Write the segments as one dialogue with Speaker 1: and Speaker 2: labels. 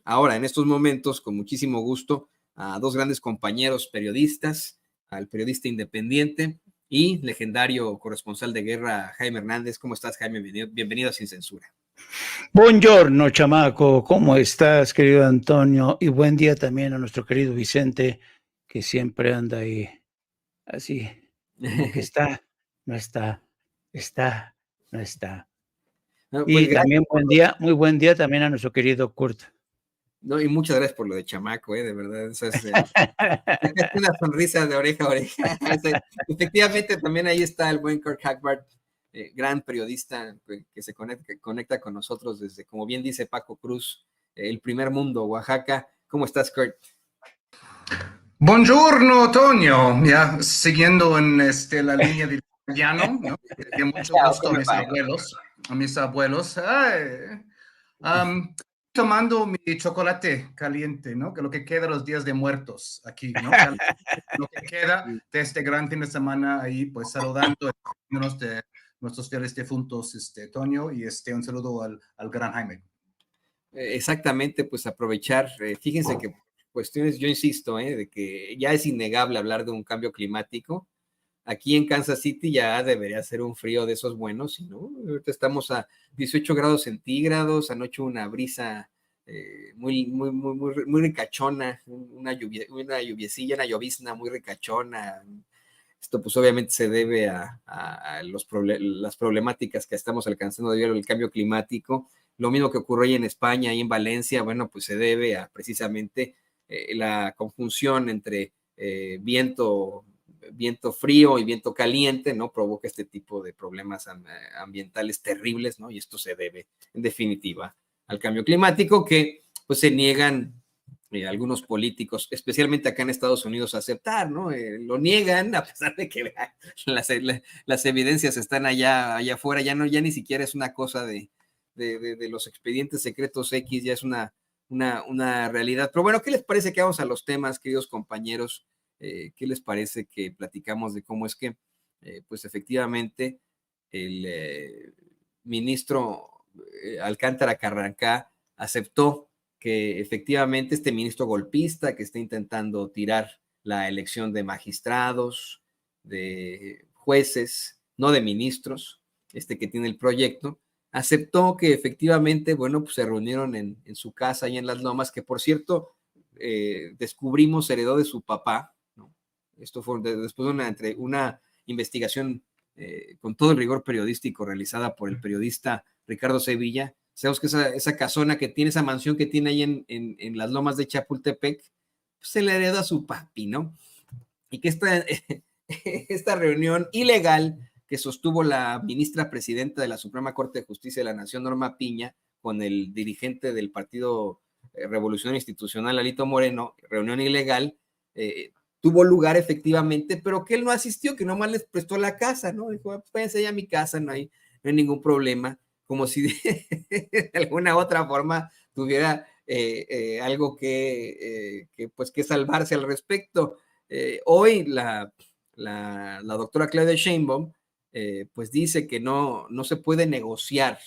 Speaker 1: ahora en estos momentos, con muchísimo gusto, a dos grandes compañeros periodistas, al periodista independiente y legendario corresponsal de guerra, Jaime Hernández. ¿Cómo estás, Jaime? Bienvenido a Sin Censura.
Speaker 2: Buongiorno, chamaco. ¿Cómo estás, querido Antonio? Y buen día también a nuestro querido Vicente, que siempre anda ahí así, como que está, no está, está, no está.
Speaker 1: No, pues
Speaker 2: Y
Speaker 1: gracias.
Speaker 2: también buen día, muy buen día también a nuestro querido Kurt.
Speaker 1: No, y muchas gracias por lo de chamaco, de verdad. Eso es una sonrisa de oreja a oreja. Efectivamente, también ahí está el buen Kurt Hagbard, gran periodista que se conecta con nosotros desde, como bien dice Paco Cruz, el primer mundo, Oaxaca. ¿Cómo estás, Kurt?
Speaker 3: Buongiorno, Toño. Ya siguiendo en la línea del italiano, ¿no? Que mucho gusto a mis abuelos. Tomando mi chocolate caliente, ¿no? Que lo que queda de los días de muertos aquí, ¿no? Lo que queda de este gran fin de semana ahí, pues saludando de nuestros fieles difuntos, Toño, y un saludo al gran Jaime.
Speaker 1: Exactamente, pues aprovechar, fíjense que cuestiones, yo insisto, de que ya es innegable hablar de un cambio climático. Aquí en Kansas City ya debería ser un frío de esos buenos, ¿no? Ahorita estamos a 18 grados centígrados, anoche una brisa muy ricachona, una lluviecilla, una llovizna muy ricachona. Esto pues obviamente se debe a las problemáticas que estamos alcanzando debido al cambio climático. Lo mismo que ocurrió ahí en España y en Valencia, bueno, pues se debe a precisamente la conjunción entre viento frío y viento caliente, ¿no? Provoca este tipo de problemas ambientales terribles, ¿no? Y esto se debe, en definitiva, al cambio climático que pues se niegan algunos políticos, especialmente acá en Estados Unidos, a aceptar, ¿no? Lo niegan a pesar de que las evidencias están allá afuera, ya ni siquiera es una cosa de los expedientes secretos X, ya es una realidad. Pero bueno, ¿qué les parece que vamos a los temas, queridos compañeros? ¿Qué les parece que platicamos de cómo es que, pues efectivamente, el ministro Alcántara Carrancá aceptó que efectivamente este ministro golpista que está intentando tirar la elección de magistrados, de jueces, no de ministros, que tiene el proyecto, aceptó que efectivamente, bueno, pues se reunieron en su casa ahí en Las Lomas, que por cierto, descubrimos heredó de su papá, ¿no? Esto fue después de una investigación con todo el rigor periodístico realizada por el periodista Ricardo Sevilla. Sabemos que esa casona que tiene, esa mansión que tiene ahí en Las Lomas de Chapultepec, pues se le heredó a su papi, ¿no? Y que esta reunión ilegal que sostuvo la ministra presidenta de la Suprema Corte de Justicia de la Nación, Norma Piña, con el dirigente del Partido Revolucionario Institucional, Alito Moreno, reunión ilegal, tuvo lugar efectivamente, pero que él no asistió, que nomás les prestó la casa, ¿no? Dijo, váyanse allá a mi casa, no hay ningún problema, como si de alguna otra forma tuviera algo que salvarse al respecto. Hoy la doctora Claudia Sheinbaum pues dice que no se puede negociar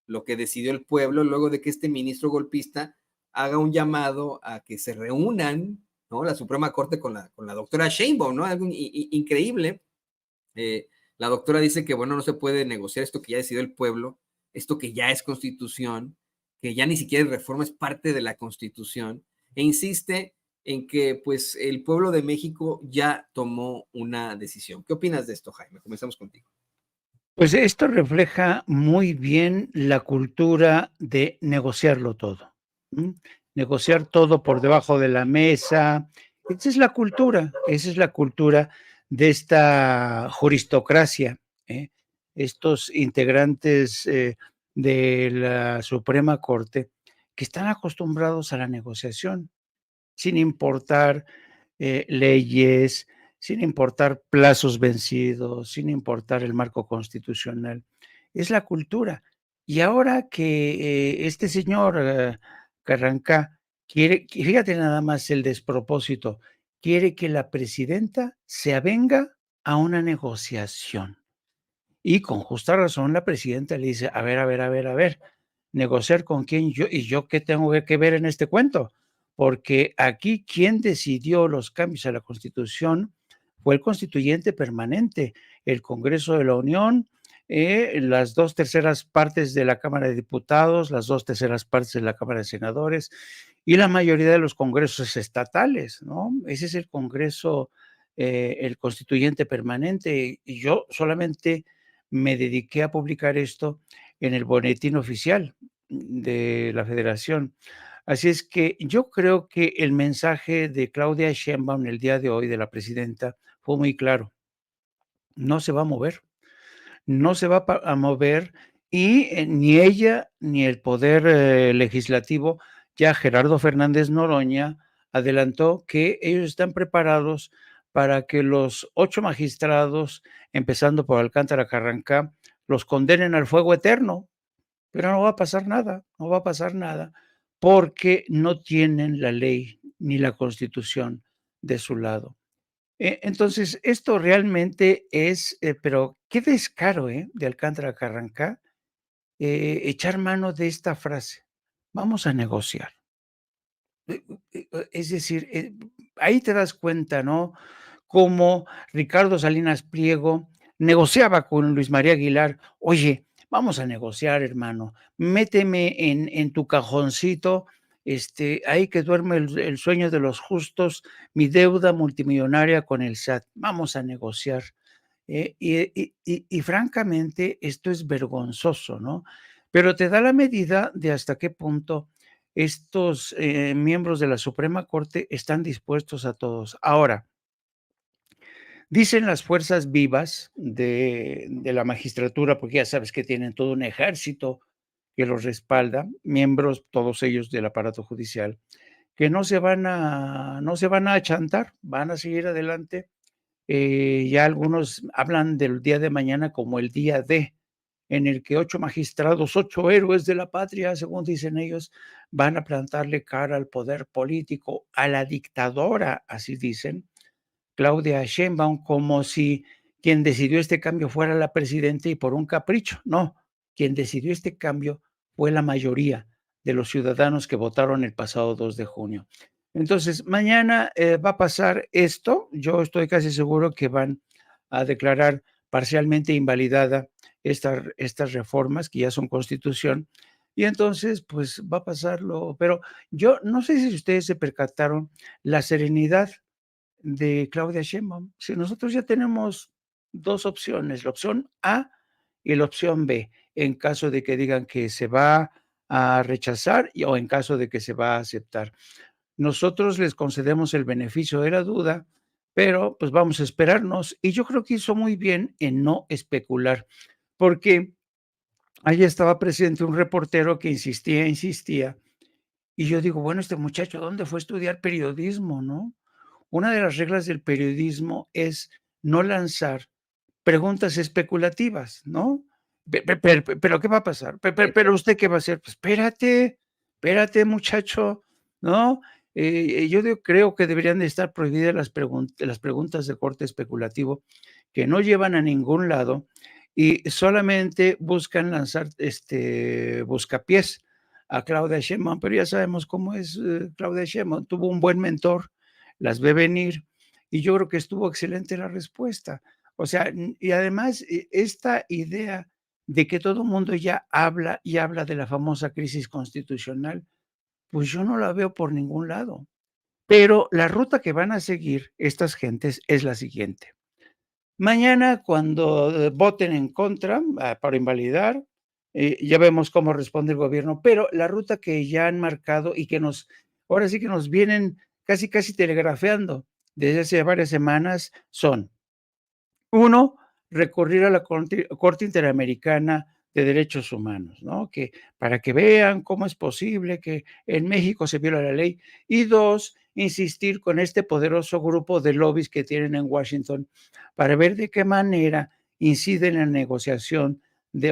Speaker 1: lo que decidió el pueblo luego de que este ministro golpista haga un llamado a que se reúnan, ¿no? La Suprema Corte con la doctora Sheinbaum, ¿no? Algo increíble. La doctora dice que, bueno, no se puede negociar esto que ya decidió el pueblo, esto que ya es constitución, que ya ni siquiera es reforma, es parte de la constitución, e insiste en que, pues, el pueblo de México ya tomó una decisión. ¿Qué opinas de esto, Jaime? Comenzamos contigo.
Speaker 2: Pues esto refleja muy bien la cultura de negociarlo todo. Negociar todo por debajo de la mesa. Esa es la cultura de esta juristocracia, ¿eh? Estos integrantes de la Suprema Corte que están acostumbrados a la negociación, sin importar leyes, sin importar plazos vencidos, sin importar el marco constitucional. Es la cultura. Y ahora que este señor Carranca quiere, fíjate nada más el despropósito, quiere que la presidenta se avenga a una negociación. Y con justa razón la presidenta le dice, a ver, negociar con quién yo qué tengo que ver en este cuento, porque aquí quien decidió los cambios a la Constitución fue el constituyente permanente, el Congreso de la Unión, las 2/3 de la Cámara de Diputados, las 2/3 de la Cámara de Senadores y la mayoría de los congresos estatales, ¿no? Ese es el Congreso, el constituyente permanente, y yo solamente me dediqué a publicar esto en el boletín oficial de la Federación. Así es que yo creo que el mensaje de Claudia Sheinbaum el día de hoy, de la presidenta, fue muy claro. No se va a mover, no se va a mover y ni ella ni el poder legislativo, ya Gerardo Fernández Noroña adelantó que ellos están preparados para que los 8 magistrados, empezando por Alcántara Carrancá, los condenen al fuego eterno. Pero no va a pasar nada, no va a pasar nada, porque no tienen la ley ni la Constitución de su lado. Entonces, esto realmente es, pero qué descaro, de Alcántara Carrancá, echar mano de esta frase: "Vamos a negociar". Es decir, ahí te das cuenta, ¿no? Cómo Ricardo Salinas Pliego negociaba con Luis María Aguilar: "Oye, vamos a negociar, hermano, méteme en tu cajoncito, ahí que duerme el sueño de los justos, mi deuda multimillonaria con el SAT, vamos a negociar". Y francamente, esto es vergonzoso, ¿no? Pero te da la medida de hasta qué punto estos, miembros de la Suprema Corte están dispuestos a todos. Ahora, dicen las fuerzas vivas de la magistratura, porque ya sabes que tienen todo un ejército que los respalda, miembros, todos ellos del aparato judicial, que no se van a achantar, van a seguir adelante. Ya algunos hablan del día de mañana como el día D, en el que 8 magistrados, 8 héroes de la patria, según dicen ellos, van a plantarle cara al poder político, a la dictadora, así dicen, Claudia Sheinbaum, como si quien decidió este cambio fuera la presidenta y por un capricho. No, quien decidió este cambio fue la mayoría de los ciudadanos que votaron el pasado 2 de junio. Entonces, mañana va a pasar esto. Yo estoy casi seguro que van a declarar parcialmente invalidada estas reformas que ya son constitución. Y entonces, pues va a pasarlo. Pero yo no sé si ustedes se percataron la serenidad de Claudia Sheinbaum. Si nosotros ya tenemos 2 opciones, la opción A y la opción B, en caso de que digan que se va a rechazar o en caso de que se va a aceptar. Nosotros les concedemos el beneficio de la duda, pero, pues, vamos a esperarnos. Y yo creo que hizo muy bien en no especular, porque ahí estaba presente un reportero que insistía, insistía, y yo digo: "Bueno, este muchacho, ¿dónde fue a estudiar periodismo?", ¿no? Una de las reglas del periodismo es no lanzar preguntas especulativas, ¿no? Pero, ¿qué va a pasar? Pero, ¿usted qué va a hacer? Pues, espérate, espérate, muchacho, ¿no? Yo creo que deberían de estar prohibidas las preguntas de corte especulativo, que no llevan a ningún lado y solamente buscan lanzar, buscapiés a Claudia Sheinbaum, pero ya sabemos cómo es, Claudia Sheinbaum, tuvo un buen mentor, las ve venir, y yo creo que estuvo excelente la respuesta. O sea, y además, esta idea de que todo el mundo ya habla y habla de la famosa crisis constitucional, pues yo no la veo por ningún lado. Pero la ruta que van a seguir estas gentes es la siguiente. Mañana, cuando voten en contra, para invalidar, ya vemos cómo responde el gobierno, pero la ruta que ya han marcado y que ahora sí que nos vienen casi, casi telegrafeando desde hace varias semanas son: uno, recurrir a la Corte Interamericana de Derechos Humanos, ¿no? Que para que vean cómo es posible que en México se viola la ley. Y dos, insistir con este poderoso grupo de lobbies que tienen en Washington para ver de qué manera inciden en la negociación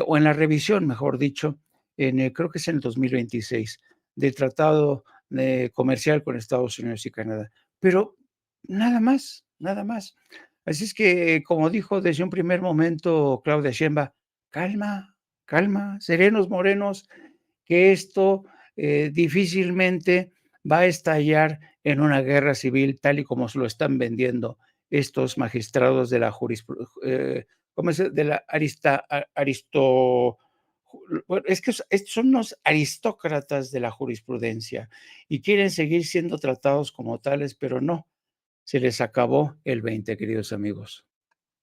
Speaker 2: o en la revisión, mejor dicho, creo que es en el 2026, del tratado comercial con Estados Unidos y Canadá. Pero nada más, nada más. Así es que, como dijo desde un primer momento Claudia Sheinbaum: "Calma, calma, serenos, morenos, que esto difícilmente va a estallar en una guerra civil tal y como se lo están vendiendo estos magistrados de la jurisprudencia, ¿cómo es? De la bueno, es que estos son unos aristócratas de la jurisprudencia y quieren seguir siendo tratados como tales, pero no, se les acabó el 20, queridos amigos.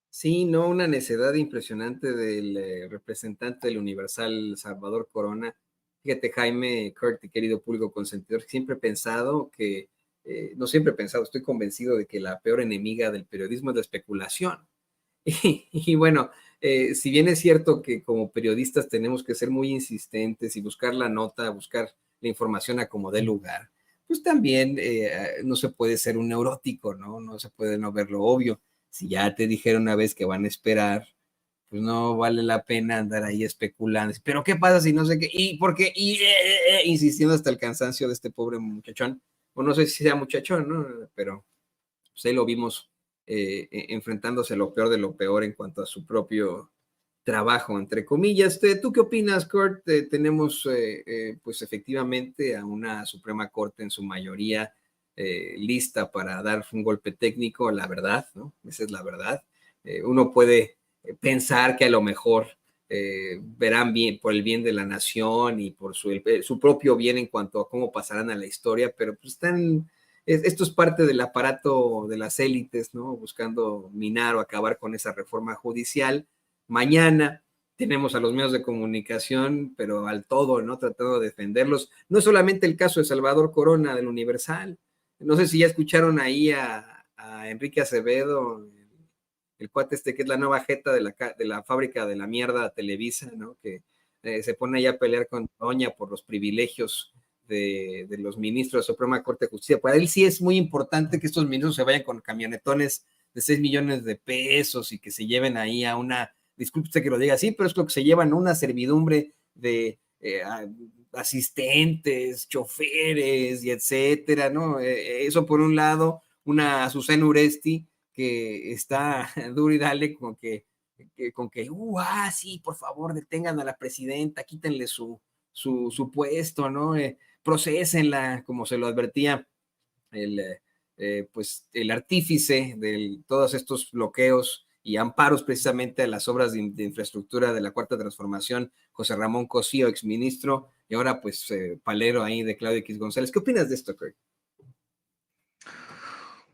Speaker 1: Sí, no, una necedad impresionante del representante del Universal, Salvador Corona. Fíjate, Jaime, Kurt y querido público consentidor, siempre he pensado que, no siempre he pensado, estoy convencido de que la peor enemiga del periodismo es la especulación. Y bueno, si bien es cierto que como periodistas tenemos que ser muy insistentes y buscar la nota, buscar la información a como dé lugar, pues también no se puede ser un neurótico, ¿no? No se puede no ver lo obvio. Si ya te dijeron una vez que van a esperar, pues no vale la pena andar ahí especulando. Pero ¿qué pasa si no sé qué? ¿Y por qué? Insistiendo hasta el cansancio de este pobre muchachón. O no sé si sea muchachón, ¿no? Pero pues ahí lo vimos enfrentándose a lo peor de lo peor en cuanto a su propio trabajo, entre comillas. ¿Tú qué opinas, Kurt? Tenemos pues efectivamente a una Suprema Corte en su mayoría lista para dar un golpe técnico, la verdad, ¿no? Esa es la verdad. Uno puede pensar que a lo mejor verán bien por el bien de la nación y por su propio bien en cuanto a cómo pasarán a la historia, pero pues esto es parte del aparato de las élites, ¿no? Buscando minar o acabar con esa reforma judicial. Mañana tenemos a los medios de comunicación, pero al todo, ¿no? Tratando de defenderlos. No es solamente el caso de Salvador Corona del Universal. No sé si ya escucharon ahí a Enrique Acevedo, el cuate este que es la nueva jeta de la fábrica de la mierda Televisa, ¿no? Que se pone ahí a pelear con Doña por los privilegios de los ministros de Suprema Corte de Justicia. Para él sí es muy importante que estos ministros se vayan con camionetones de 6 millones de pesos y que se lleven ahí a una, disculpe usted que lo diga así, pero es lo que se llevan, una servidumbre de asistentes, choferes y etcétera, ¿no? Eso por un lado, una Azucena Uresti que está duro y dale sí, por favor, detengan a la presidenta, quítenle su puesto, ¿no? Procesenla, como se lo advertía el, pues, el artífice de todos estos bloqueos y amparos precisamente a las obras de infraestructura de la Cuarta Transformación, José Ramón Cosío, exministro, y ahora pues palero ahí de Claudio X González. ¿Qué opinas de esto, Craig?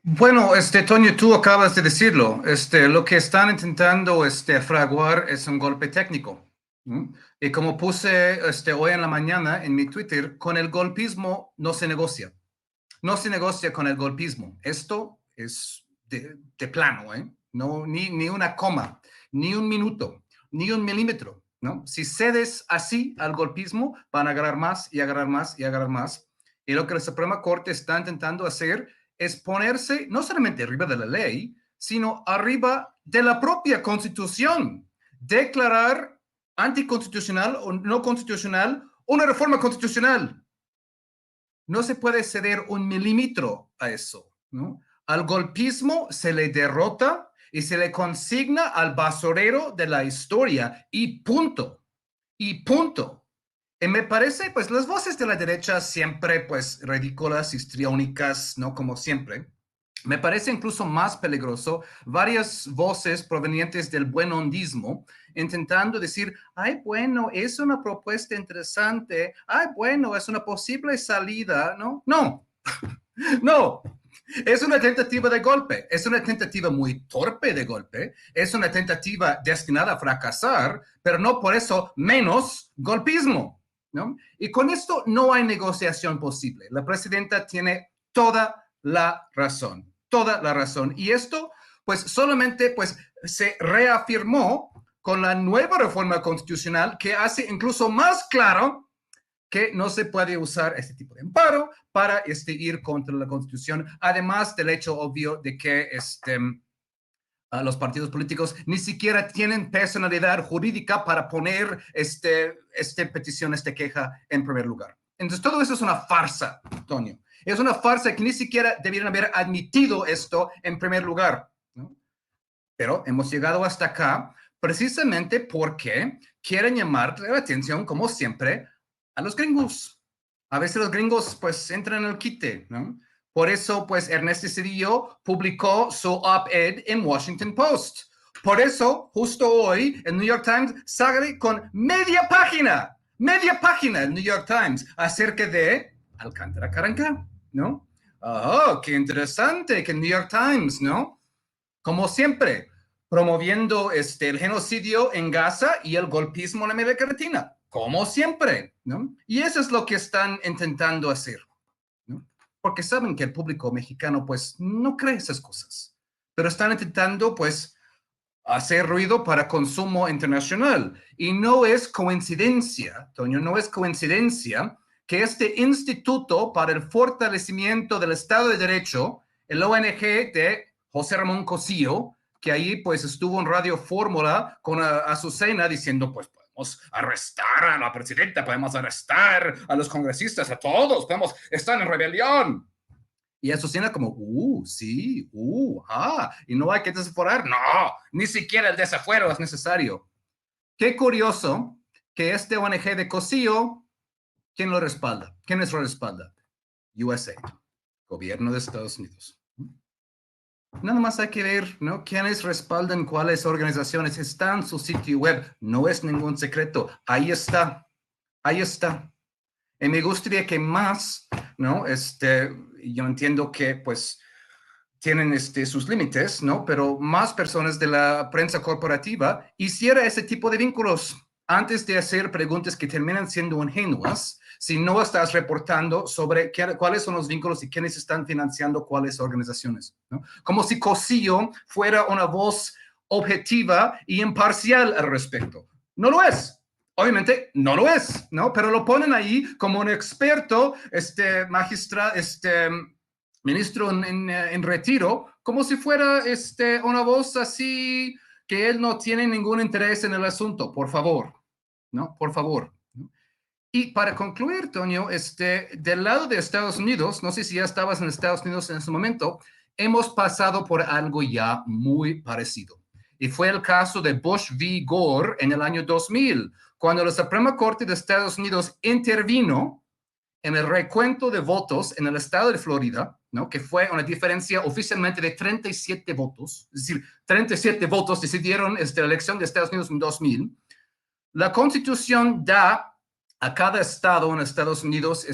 Speaker 3: Bueno, Toño, tú acabas de decirlo. Lo que están intentando fraguar es un golpe técnico. Y como puse hoy en la mañana en mi Twitter, con el golpismo no se negocia. No se negocia con el golpismo. Esto es de plano, ¿eh? No, ni una coma, ni un minuto, ni un milímetro, ¿no? Si cedes así al golpismo, van a agarrar más y agarrar más y agarrar más. Y lo que la Suprema Corte está intentando hacer es ponerse no solamente arriba de la ley, sino arriba de la propia Constitución. Declarar anticonstitucional o no constitucional una reforma constitucional. No se puede ceder un milímetro a eso, ¿no? Al golpismo se le derrota y se le consigna al basurero de la historia y punto. Y punto. Y me parece, pues, las voces de la derecha siempre, pues, ridículas, histriónicas, ¿no? Como siempre. Me parece incluso más peligroso varias voces provenientes del buenondismo intentando decir, ay, bueno, es una propuesta interesante, ay, bueno, es una posible salida, ¿no? No, no, es una tentativa de golpe, es una tentativa muy torpe de golpe, es una tentativa destinada a fracasar, pero no por eso menos golpismo, ¿no? Y con esto no hay negociación posible. La presidenta tiene toda la razón. Toda la razón. Y esto, pues, solamente, pues, se reafirmó con la nueva reforma constitucional que hace incluso más claro que no se puede usar este tipo de amparo para ir contra la Constitución, además del hecho obvio de que los partidos políticos ni siquiera tienen personalidad jurídica para poner petición, queja en primer lugar. Entonces, todo eso es una farsa, Antonio. Es una farsa que ni siquiera debieran haber admitido esto en primer lugar, ¿no? Pero hemos llegado hasta acá precisamente porque quieren llamar la atención, como siempre, a los gringos. A veces los gringos pues entran en el quite, ¿no? Por eso pues Ernesto Zedillo publicó su op-ed en Washington Post. Por eso justo hoy el New York Times sale con media página el New York Times acerca de Alcántara Carrancá, ¿no? Oh, qué interesante que el New York Times, ¿no? Como siempre, promoviendo el genocidio en Gaza y el golpismo en América Latina, como siempre, ¿no? Y eso es lo que están intentando hacer, ¿no? Porque saben que el público mexicano, pues, no cree esas cosas, pero están intentando, pues, hacer ruido para consumo internacional. Y no es coincidencia, Toño, no es coincidencia que este Instituto para el Fortalecimiento del Estado de Derecho, el ONG de José Ramón Cosío, que ahí pues estuvo en Radio Fórmula con Azucena diciendo, pues podemos arrestar a la presidenta, podemos arrestar a los congresistas, a todos, podemos estar en rebelión. Y Azucena como, sí, y no hay que desaforar. No, ni siquiera el desafuero es necesario. Qué curioso que este ONG de Cosío, ¿quién lo respalda? ¿Quiénes lo respaldan? USA, gobierno de Estados Unidos. Nada más hay que ver, ¿no? ¿Quiénes respaldan cuáles organizaciones? Está en su sitio web. No es ningún secreto. Ahí está. Ahí está. Y me gustaría que más, ¿no? Yo entiendo que, pues, tienen sus límites, ¿no? Pero más personas de la prensa corporativa hiciera ese tipo de vínculos antes de hacer preguntas que terminan siendo ingenuas si no estás reportando sobre cuáles son los vínculos y quiénes están financiando cuáles organizaciones, ¿no? Como si Cosío fuera una voz objetiva y imparcial al respecto. No lo es. Obviamente no lo es, ¿no? Pero lo ponen ahí como un experto, ministro en retiro, como si fuera una voz así que él no tiene ningún interés en el asunto, por favor, ¿no? Por favor. Y para concluir, Toño, del lado de Estados Unidos, no sé si ya estabas en Estados Unidos en ese momento, hemos pasado por algo ya muy parecido. Y fue el caso de Bush v. Gore en el año 2000, cuando la Suprema Corte de Estados Unidos intervino en el recuento de votos en el estado de Florida, ¿no? Que fue una diferencia oficialmente de 37 votos, es decir, 37 votos decidieron la elección de Estados Unidos en 2000. La Constitución da a cada estado en Estados Unidos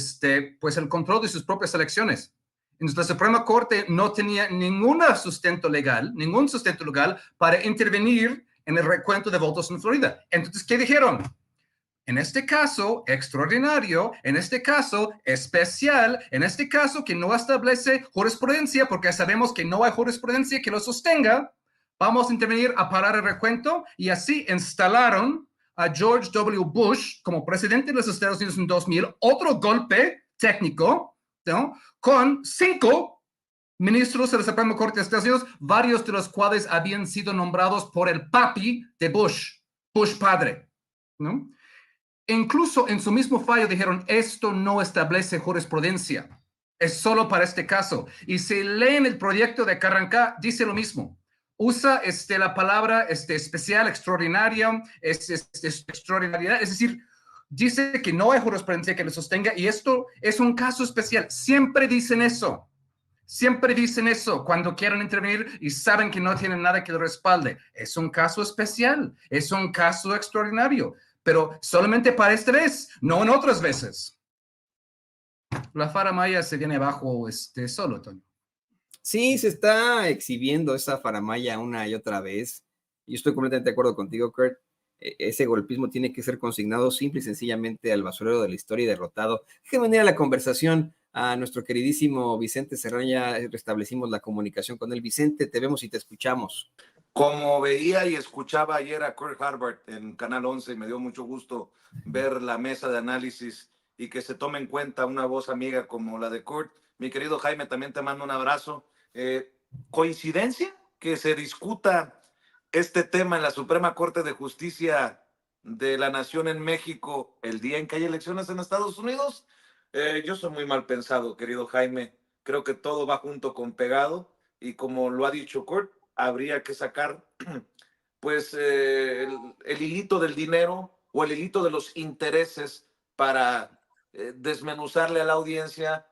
Speaker 3: pues el control de sus propias elecciones. Entonces, la Suprema Corte no tenía ningún sustento legal para intervenir en el recuento de votos en Florida. Entonces, ¿qué dijeron? En este caso, extraordinario, en este caso, especial, en este caso que no establece jurisprudencia, porque sabemos que no hay jurisprudencia que lo sostenga, vamos a intervenir a parar el recuento y así instalaron a George W. Bush como presidente de los Estados Unidos en 2000, otro golpe técnico, ¿no? Con 5 ministros de la Suprema Corte de Estados Unidos, varios de los cuales habían sido nombrados por el papi de Bush, Bush padre, ¿no? Incluso en su mismo fallo dijeron, esto no establece jurisprudencia, es solo para este caso. Y si leen el proyecto de Carrancá, dice lo mismo. Usa la palabra especial, extraordinaria, extraordinariedad, es decir, dice que no hay jurisprudencia que lo sostenga y esto es un caso especial. Siempre dicen eso. Siempre dicen eso cuando quieren intervenir y saben que no tienen nada que lo respalde. Es un caso especial, es un caso extraordinario, pero solamente para esta vez, no en otras veces. La faramaya se viene abajo solo, Toño.
Speaker 1: Sí, se está exhibiendo esa faramaya una y otra vez. Yo estoy completamente de acuerdo contigo, Kurt. Ese golpismo tiene que ser consignado simple y sencillamente al basurero de la historia y derrotado. Déjame venir a la conversación a nuestro queridísimo Vicente Serrano. Ya restablecimos la comunicación con él. Vicente, te vemos y te escuchamos.
Speaker 4: Como veía y escuchaba ayer a Kurt Harbert en Canal 11, me dio mucho gusto ver la mesa de análisis y que se tome en cuenta una voz amiga como la de Kurt. Mi querido Jaime, también te mando un abrazo. ¿Coincidencia que se discuta este tema en la Suprema Corte de Justicia de la Nación en México el día en que hay elecciones en Estados Unidos? Yo soy muy mal pensado, querido Jaime. Creo que todo va junto con pegado y como lo ha dicho Kurt, habría que sacar pues el hilito del dinero o el hilito de los intereses para desmenuzarle a la audiencia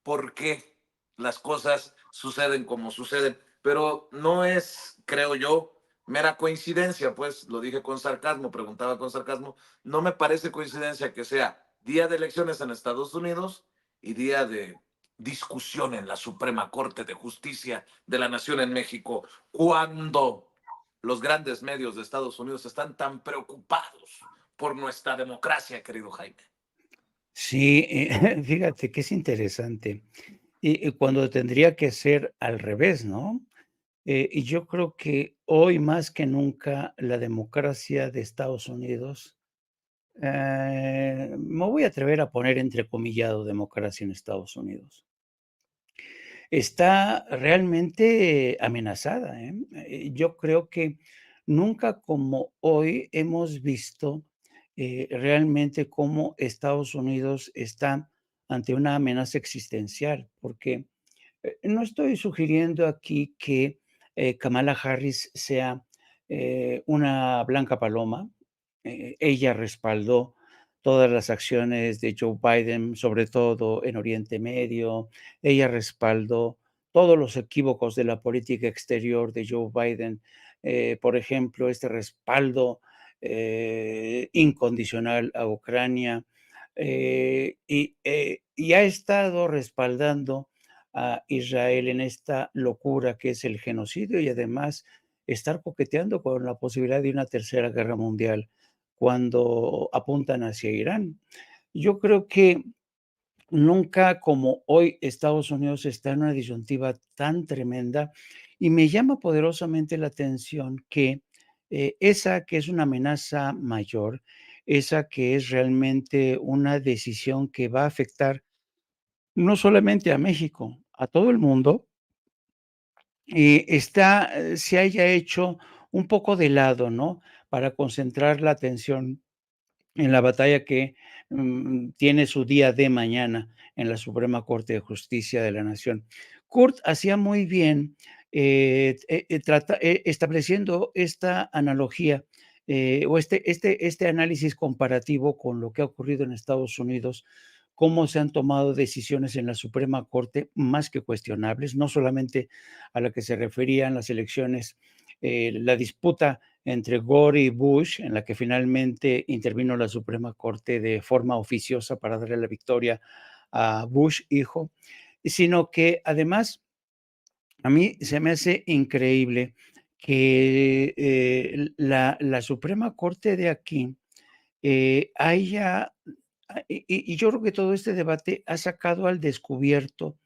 Speaker 4: por qué las cosas suceden como suceden. Pero no es, creo yo, mera coincidencia, pues lo dije con sarcasmo, preguntaba con sarcasmo, no me parece coincidencia que sea día de elecciones en Estados Unidos y día de discusión en la Suprema Corte de Justicia de la Nación en México, cuando los grandes medios de Estados Unidos están tan preocupados por nuestra democracia, querido Jaime.
Speaker 2: Sí, fíjate que es interesante. Y cuando tendría que ser al revés, ¿no? Y yo creo que hoy más que nunca la democracia de Estados Unidos, me voy a atrever a poner entrecomillado democracia en Estados Unidos, está realmente amenazada, ¿eh? Yo creo que nunca como hoy hemos visto realmente cómo Estados Unidos está ante una amenaza existencial, porque no estoy sugiriendo aquí que Kamala Harris sea una blanca paloma. Ella respaldó todas las acciones de Joe Biden, sobre todo en Oriente Medio. Ella respaldó todos los equívocos de la política exterior de Joe Biden. Por ejemplo, este respaldo incondicional a Ucrania. Y ha estado respaldando a Israel en esta locura que es el genocidio y además estar coqueteando con la posibilidad de una tercera guerra mundial cuando apuntan hacia Irán. Yo creo que nunca como hoy Estados Unidos está en una disyuntiva tan tremenda y me llama poderosamente la atención que esa que es una amenaza mayor, esa que es realmente una decisión que va a afectar no solamente a México, a todo el mundo, se haya hecho un poco de lado, ¿no? Para concentrar la atención en la batalla que tiene su día de mañana en la Suprema Corte de Justicia de la Nación. Kurt hacía muy bien estableciendo esta analogía o este análisis comparativo con lo que ha ocurrido en Estados Unidos, cómo se han tomado decisiones en la Suprema Corte más que cuestionables, no solamente a la que se referían las elecciones, la disputa entre Gore y Bush, en la que finalmente intervino la Suprema Corte de forma oficiosa para darle la victoria a Bush hijo, sino que además a mí se me hace increíble que la Suprema Corte de aquí haya, y yo creo que todo este debate ha sacado al descubierto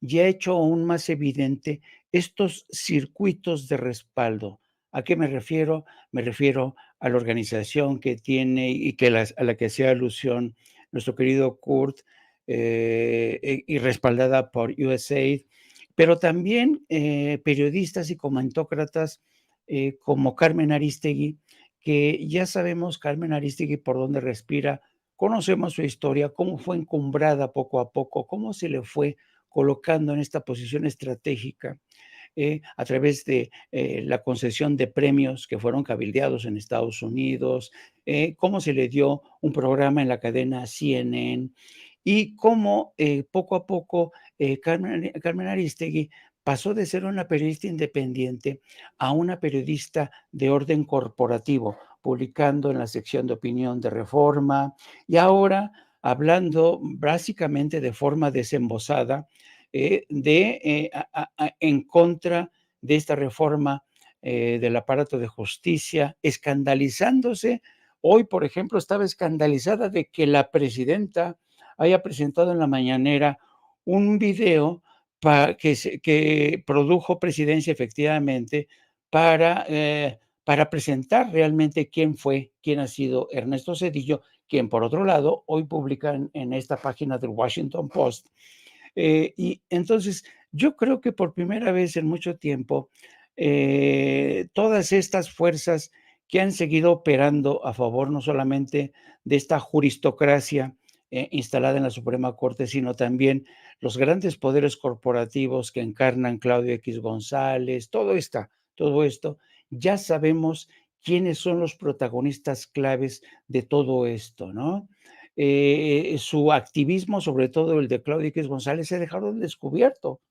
Speaker 2: y ha hecho aún más evidente estos circuitos de respaldo. ¿A qué me refiero? Me refiero a la organización que tiene y que a la que hacía alusión nuestro querido Kurt, y respaldada por USAID, pero también periodistas y comentócratas como Carmen Aristegui, que ya sabemos Carmen Aristegui por dónde respira, conocemos su historia, cómo fue encumbrada poco a poco, cómo se le fue colocando en esta posición estratégica a través de la concesión de premios que fueron cabildeados en Estados Unidos, cómo se le dio un programa en la cadena CNN y cómo poco a poco Carmen Aristegui pasó de ser una periodista independiente a una periodista de orden corporativo, publicando en la sección de opinión de Reforma y ahora hablando básicamente de forma desembosada en contra de esta reforma del aparato de justicia, escandalizándose. Hoy, por ejemplo, estaba escandalizada de que la presidenta haya presentado en la mañanera un video que produjo Presidencia efectivamente para presentar realmente quién ha sido Ernesto Zedillo, quien por otro lado hoy publican en esta página del Washington Post. Y entonces yo creo que por primera vez en mucho tiempo, todas estas fuerzas que han seguido operando a favor no solamente de esta juristocracia instalada en la Suprema Corte, sino también los grandes poderes corporativos que encarnan Claudio X González, todo esto, ya sabemos quiénes son los protagonistas claves de todo esto, ¿no? su activismo, sobre todo el de Claudio X González, se dejaron descubierto.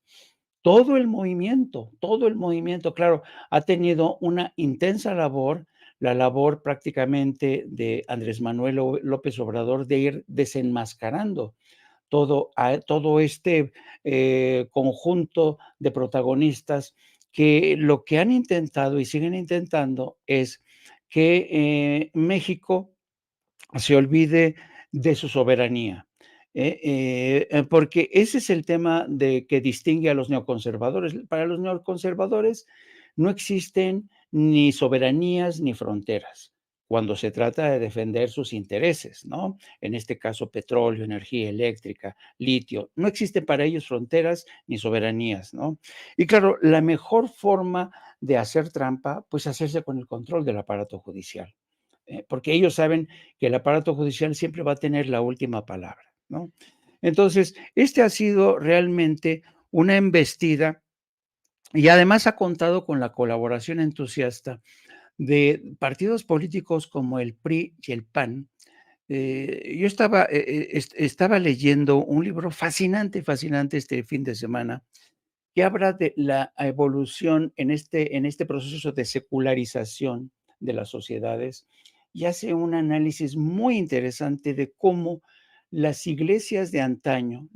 Speaker 2: Todo el movimiento, claro, ha tenido una intensa labor, la labor prácticamente de Andrés Manuel López Obrador de ir desenmascarando todo este conjunto de protagonistas que lo que han intentado y siguen intentando es que México se olvide de su soberanía. Porque ese es el tema que distingue a los neoconservadores. Para los neoconservadores no existen ni soberanías ni fronteras cuando se trata de defender sus intereses, ¿no? En este caso, petróleo, energía eléctrica, litio. No existen para ellos fronteras ni soberanías, ¿no? Y claro, la mejor forma de hacer trampa, pues hacerse con el control del aparato judicial, porque ellos saben que el aparato judicial siempre va a tener la última palabra, ¿no? Entonces, este ha sido realmente una embestida y además ha contado con la colaboración entusiasta de partidos políticos como el PRI y el PAN. Yo estaba leyendo un libro fascinante, fascinante este fin de semana, que habla de la evolución en este proceso de secularización de las sociedades y hace un análisis muy interesante de cómo las iglesias de antaño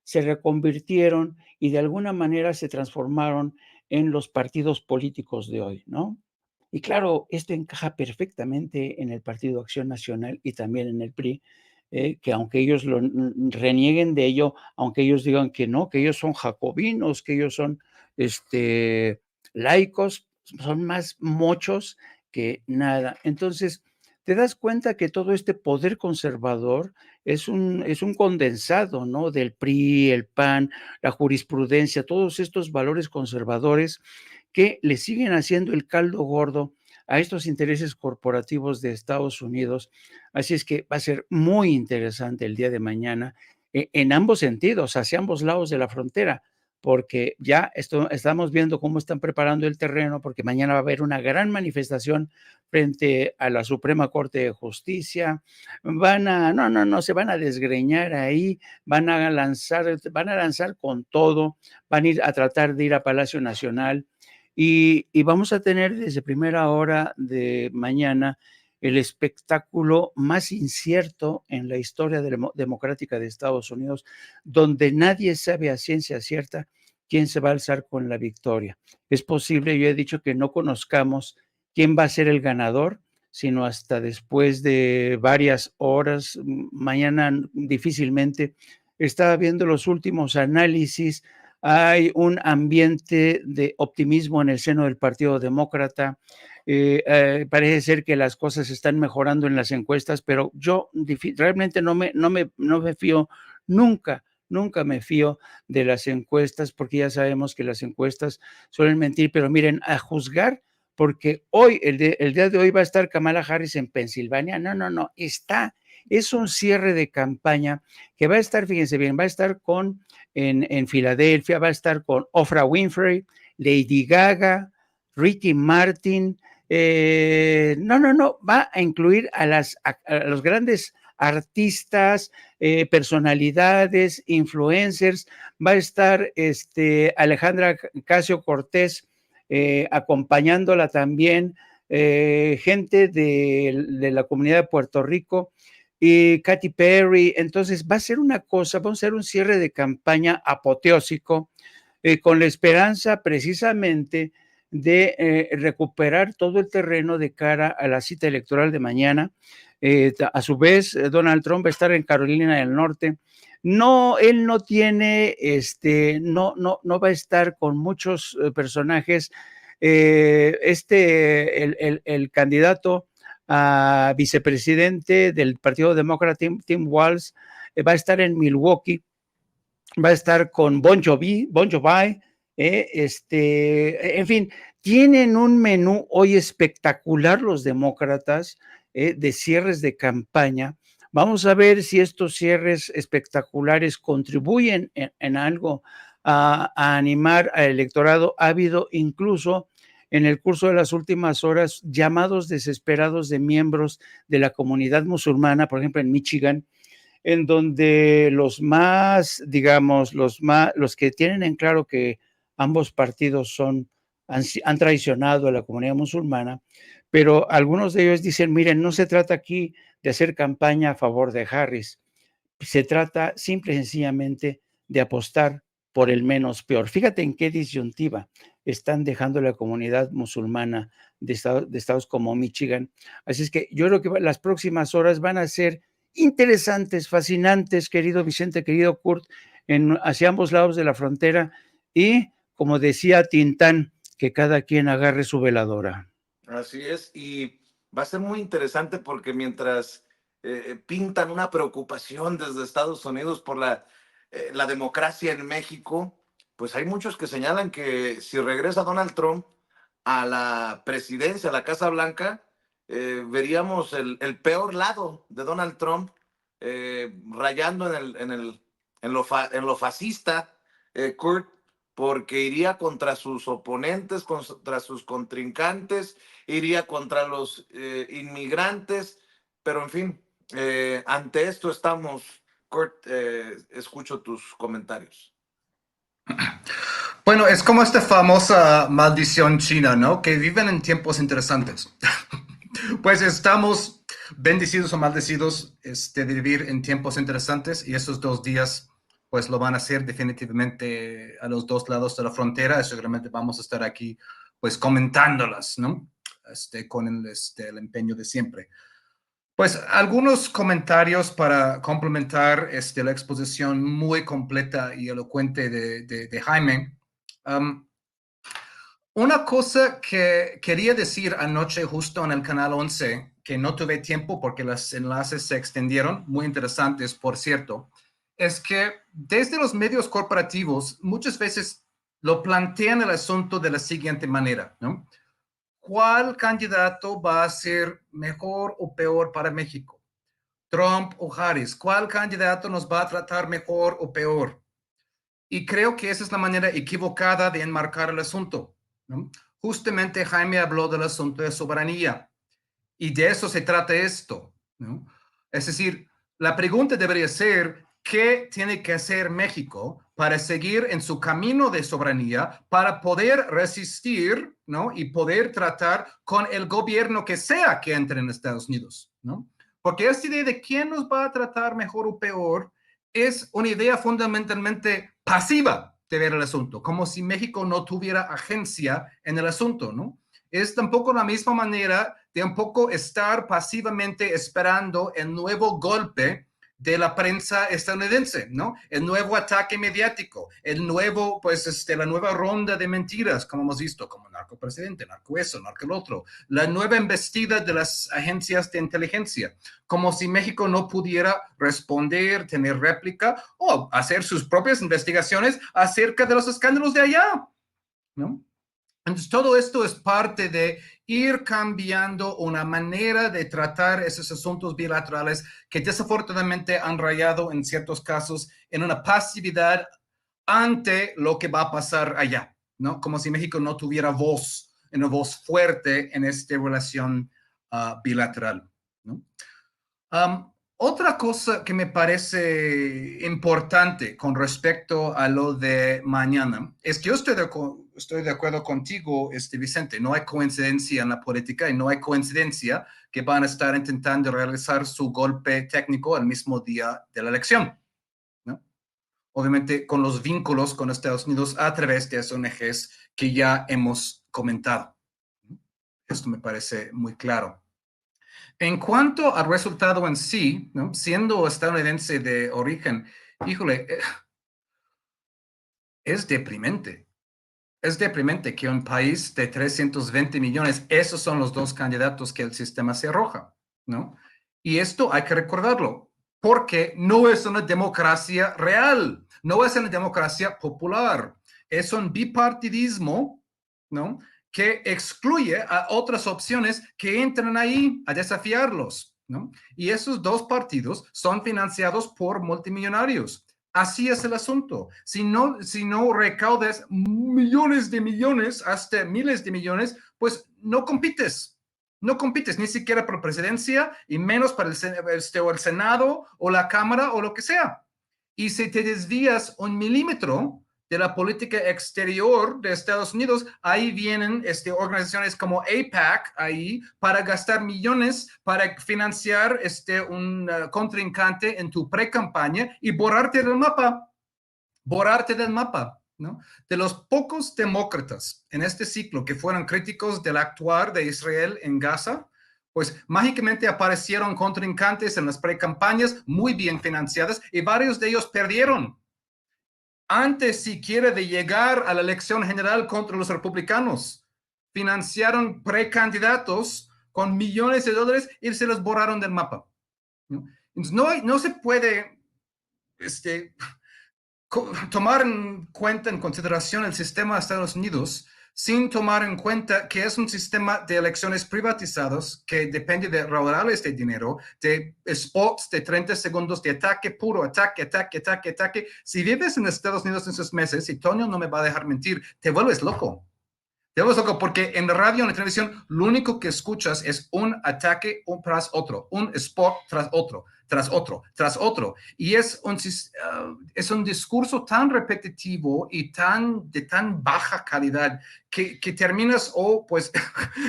Speaker 2: se reconvirtieron y de alguna manera se transformaron en los partidos políticos de hoy, ¿no? Y claro, esto encaja perfectamente en el Partido Acción Nacional y también en el PRI, que aunque ellos renieguen de ello, aunque ellos digan que no, que ellos son jacobinos, que ellos son laicos, son más mochos que nada. Entonces, te das cuenta que todo este poder conservador es un condensado, ¿no? Del PRI, el PAN, la jurisprudencia, todos estos valores conservadores que le siguen haciendo el caldo gordo a estos intereses corporativos de Estados Unidos. Así es que va a ser muy interesante el día de mañana en ambos sentidos, hacia ambos lados de la frontera, porque ya estamos viendo cómo están preparando el terreno, porque mañana va a haber una gran manifestación frente a la Suprema Corte de Justicia. Se van a desgreñar ahí, van a lanzar con todo, van a ir a tratar de ir a Palacio Nacional y vamos a tener desde primera hora de mañana el espectáculo más incierto en la historia democrática de Estados Unidos, donde nadie sabe a ciencia cierta quién se va a alzar con la victoria. Es posible, yo he dicho que no conozcamos quién va a ser el ganador, sino hasta después de varias horas, mañana difícilmente. Estaba viendo los últimos análisis, hay un ambiente de optimismo en el seno del Partido Demócrata. Parece ser que las cosas están mejorando en las encuestas, pero yo realmente no me fío nunca me fío de las encuestas, porque ya sabemos que las encuestas suelen mentir, pero miren, a juzgar, porque hoy, el día de hoy va a estar Kamala Harris en Pensilvania. No, es un cierre de campaña que va a estar, fíjense bien, va a estar en Filadelfia, va a estar con Oprah Winfrey, Lady Gaga, Ricky Martin. Va a incluir a los grandes artistas, personalidades, influencers. Va a estar Alejandra Ocasio-Cortez acompañándola también, gente de la comunidad de Puerto Rico y Katy Perry. Entonces va a ser vamos a hacer un cierre de campaña apoteósico, con la esperanza precisamente de recuperar todo el terreno de cara a la cita electoral de mañana. A su vez, Donald Trump va a estar en Carolina del Norte. No, él no tiene, no va a estar con muchos personajes. El candidato a vicepresidente del Partido Demócrata, Tim Walz, va a estar en Milwaukee, va a estar con Bon Jovi, en fin, tienen un menú hoy espectacular los demócratas, de cierres de campaña. Vamos a ver si estos cierres espectaculares contribuyen en algo a animar al electorado. Ha habido incluso en el curso de las últimas horas llamados desesperados de miembros de la comunidad musulmana, por ejemplo, en Michigan, en donde los más, digamos, los que tienen en claro que ambos partidos han traicionado a la comunidad musulmana, pero algunos de ellos dicen, miren, no se trata aquí de hacer campaña a favor de Harris, se trata simple y sencillamente de apostar por el menos peor. Fíjate en qué disyuntiva están dejando la comunidad musulmana de estados como Michigan. Así es que yo creo que las próximas horas van a ser interesantes, fascinantes, querido Vicente, querido Kurt, hacia ambos lados de la frontera y, como decía Tintán, que cada quien agarre su veladora.
Speaker 4: Así es, y va a ser muy interesante porque mientras pintan una preocupación desde Estados Unidos por la democracia en México, pues hay muchos que señalan que si regresa Donald Trump a la presidencia, a la Casa Blanca, veríamos el peor lado de Donald Trump, rayando en lo fascista, Kurt, porque iría contra sus oponentes, contra sus contrincantes, iría contra los inmigrantes, pero en fin, ante esto estamos. Kurt, escucho tus comentarios.
Speaker 3: Bueno, es como esta famosa maldición china, ¿no? Que viven en tiempos interesantes. Pues estamos bendecidos o maldecidos de vivir en tiempos interesantes y estos 2 días pues lo van a hacer definitivamente a los 2 lados de la frontera. Seguramente vamos a estar aquí pues comentándolas, ¿no? Con el empeño de siempre. Pues algunos comentarios para complementar la exposición muy completa y elocuente de Jaime. Una cosa que quería decir anoche justo en el canal 11, que no tuve tiempo porque los enlaces se extendieron, muy interesantes, por cierto, es que desde los medios corporativos muchas veces lo plantean el asunto de la siguiente manera, ¿no? ¿Cuál candidato va a ser mejor o peor para México? ¿Trump o Harris? ¿Cuál candidato nos va a tratar mejor o peor? Y creo que esa es la manera equivocada de enmarcar el asunto, ¿no? Justamente Jaime habló del asunto de soberanía y de eso se trata esto, ¿no? Es decir, la pregunta debería ser, ¿qué tiene que hacer México para seguir en su camino de soberanía, para poder resistir, ¿no? Y poder tratar con el gobierno que sea que entre en Estados Unidos, ¿no? Porque esta idea de quién nos va a tratar mejor o peor es una idea fundamentalmente pasiva de ver el asunto, como si México no tuviera agencia en el asunto, ¿no? Es tampoco la misma manera de un poco estar pasivamente esperando el nuevo golpe de la prensa estadounidense, ¿no? El nuevo ataque mediático, el nuevo, pues, la nueva ronda de mentiras, como hemos visto, como narcopresidente, narco eso, narco el otro, la nueva embestida de las agencias de inteligencia, como si México no pudiera responder, tener réplica o hacer sus propias investigaciones acerca de los escándalos de allá, ¿no? Entonces, todo esto es parte de ir cambiando una manera de tratar esos asuntos bilaterales que desafortunadamente han rayado en ciertos casos en una pasividad ante lo que va a pasar allá, ¿no? Como si México no tuviera una voz fuerte en esta relación bilateral, ¿no? Otra cosa que me parece importante con respecto a lo de mañana es que yo estoy de acuerdo contigo, Vicente. No hay coincidencia en la política y no hay coincidencia que van a estar intentando realizar su golpe técnico el mismo día de la elección, ¿no? Obviamente con los vínculos con Estados Unidos a través de ONGs que ya hemos comentado. Esto me parece muy claro. En cuanto al resultado en sí, ¿no? Siendo estadounidense de origen, híjole, es deprimente. Es deprimente que un país de 320 millones, esos son los 2 candidatos que el sistema se arroja, ¿no? Y esto hay que recordarlo, porque no es una democracia real, no es una democracia popular, es un bipartidismo, ¿no? Que excluye a otras opciones que entran ahí a desafiarlos, ¿no? Y esos 2 partidos son financiados por multimillonarios. Así es el asunto. Si no recaudas millones de millones, hasta miles de millones, pues no compites. No compites ni siquiera por presidencia y menos para el Senado o la Cámara o lo que sea. Y si te desvías un milímetro de la política exterior de Estados Unidos, ahí vienen organizaciones como AIPAC ahí para gastar millones para financiar un contrincante en tu pre-campaña y borrarte del mapa, ¿no? De los pocos demócratas en este ciclo que fueron críticos del actuar de Israel en Gaza, pues mágicamente aparecieron contrincantes en las pre-campañas muy bien financiadas y varios de ellos perdieron antes siquiera de llegar a la elección general contra los republicanos. Financiaron precandidatos con millones de dólares y se los borraron del mapa, ¿no? Entonces, no se puede tomar en cuenta, en consideración el sistema de Estados Unidos sin tomar en cuenta que es un sistema de elecciones privatizados que depende de raudales de dinero, de spots de 30 segundos de ataque puro, ataque. Si vives en Estados Unidos en esos meses, y Toño no me va a dejar mentir, te vuelves loco. Te vuelves loco porque en la radio, en la televisión, lo único que escuchas es un ataque tras otro, un spot tras otro. Y es un discurso tan repetitivo y de tan baja calidad que terminas pues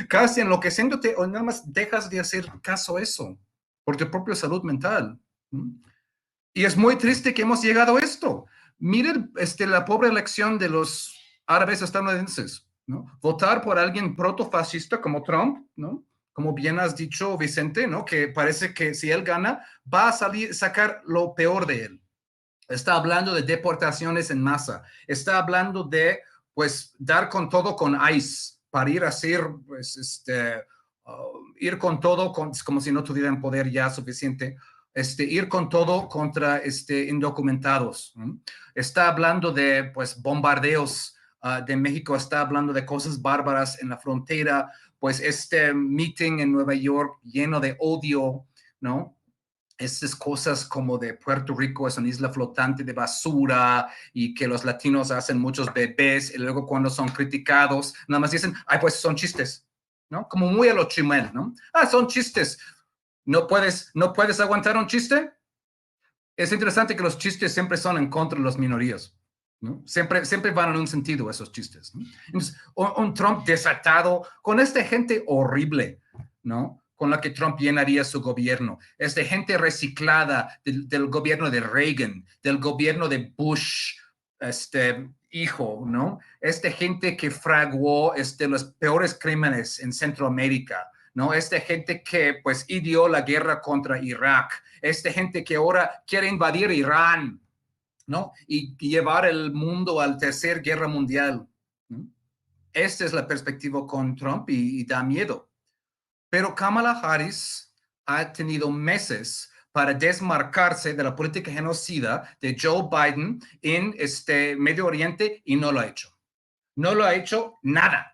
Speaker 3: casi enloqueciéndote o nada más dejas de hacer caso a eso por tu propia salud mental. Y es muy triste que hemos llegado a esto. Miren la pobre elección de los árabes estadounidenses, ¿no? Votar por alguien protofascista como Trump, ¿no? Como bien has dicho, Vicente, ¿no? Que parece que si él gana, va a sacar lo peor de él. Está hablando de deportaciones en masa. Está hablando de, pues, dar con todo con ICE para ir a hacer, pues, ir con todo como si no tuvieran poder ya suficiente. Ir con todo contra indocumentados, ¿no? Está hablando de, pues, bombardeos de México. Está hablando de cosas bárbaras en la frontera. Pues meeting en Nueva York lleno de odio, ¿no? Estas cosas como de Puerto Rico es una isla flotante de basura y que los latinos hacen muchos bebés y luego cuando son criticados, nada más dicen, ay, pues son chistes, ¿no? Como muy a lo Chimel, ¿no? Ah, son chistes. ¿No puedes aguantar un chiste? Es interesante que los chistes siempre son en contra de las minorías, ¿no? Siempre van en un sentido esos chistes, ¿no? Entonces, un Trump desatado con esta gente horrible, ¿no? Con la que Trump llenaría su gobierno. Gente reciclada del gobierno de Reagan, del gobierno de Bush, hijo, ¿no? Gente que fraguó los peores crímenes en Centroamérica, ¿no? Gente que, pues, ideó la guerra contra Irak. Gente que ahora quiere invadir Irán, ¿no? Y llevar el mundo a la tercera guerra mundial, ¿no? Esta es la perspectiva con Trump y da miedo. Pero Kamala Harris ha tenido meses para desmarcarse de la política genocida de Joe Biden en Medio Oriente y no lo ha hecho. No lo ha hecho nada.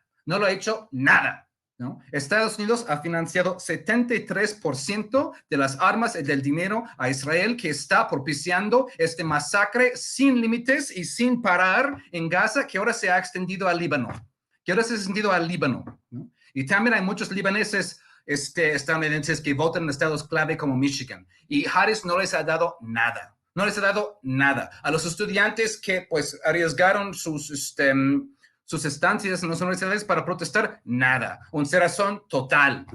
Speaker 3: ¿No? Estados Unidos ha financiado 73% de las armas y del dinero a Israel, que está propiciando este masacre sin límites y sin parar en Gaza, que ahora se ha extendido al Líbano. ¿No? Y también hay muchos libaneses estadounidenses que votan en estados clave como Michigan. Y Harris no les ha dado nada. A los estudiantes que pues arriesgaron sus estancias en las universidades para protestar, nada. Un cerrazón total.